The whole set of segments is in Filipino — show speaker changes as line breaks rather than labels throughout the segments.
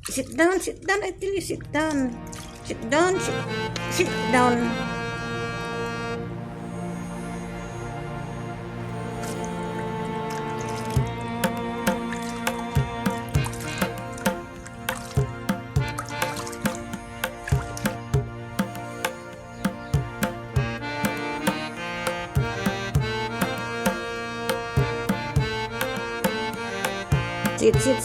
Sit down, sit down. I tell you, sit down. Sit down, sit down.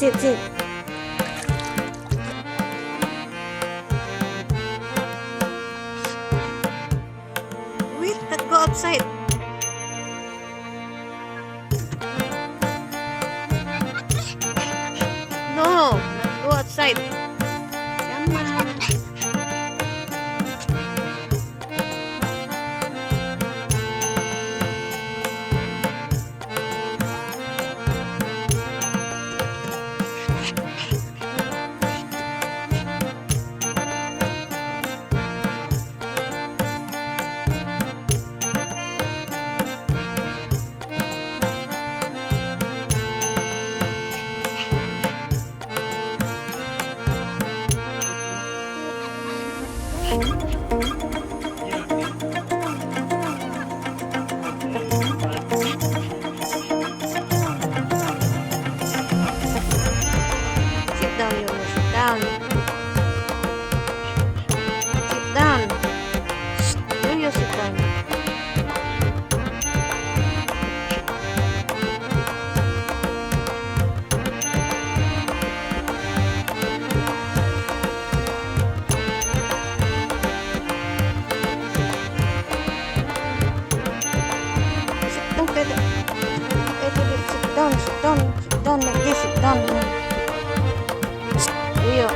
Sit. Wait, let's go outside. No, let's go outside. Come on. Sit down, you sit down. Sit down. Shh, do you sit down? Sit down, Pedro. Sit down like this, sit down. Do you?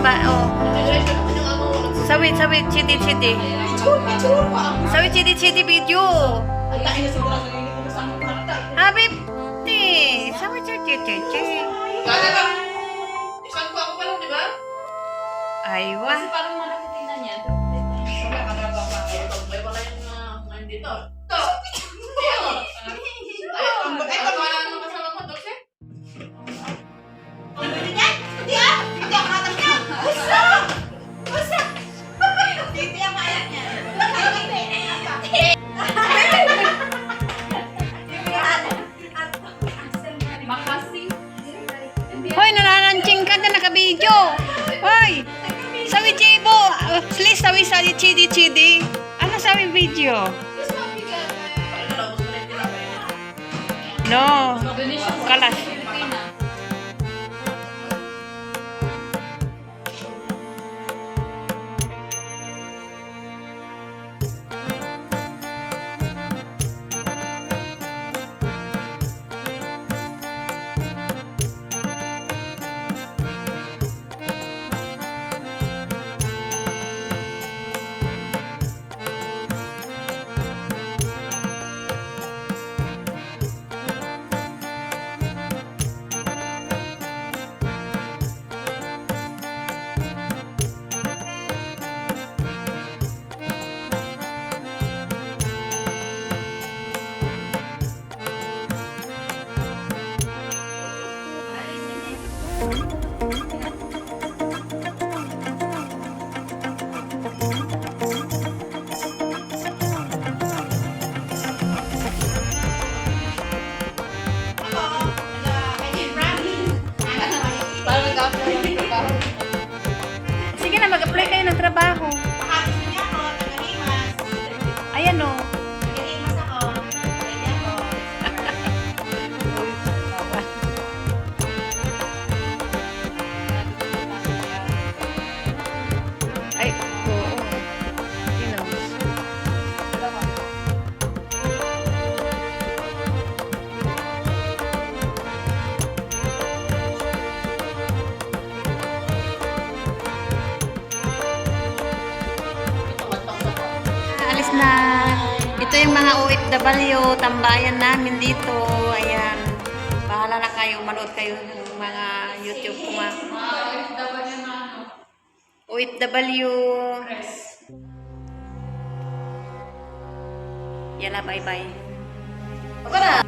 ba? Oh. Sawit, chidi. Sawit, chidi video. Habib, sawit, chidi.
Isang ko ako pa lang, di ba?
Aywa.
Kasi parang malaki tingnan niya. May wala yung dito. Ito! Ay, wala nang kasama mo, Dok, eh?
Hindi ako anak niya. Basta! Hindi ako anak niya.
Makasi.
Hoy, nanananching ka na naka-video. Hoy, sabi Chibo. Please, sabi chidi. Ano sabi video? No. Kalas.
Parang nag-apply ng trabaho.
Sige na, mag-apply kayo ng trabaho.
Makakita niya ako, taga-Rimas.
Ayan o.
Taga-Rimas ako. Pwede ako.
Ay, oo. You know. Alis na. Ito yung mga OFW, tambayan namin dito. Ayan. Bahala na kayo, manood kayo ng mga YouTube ko nga. OFW. Yala, bye-bye.
Ako na!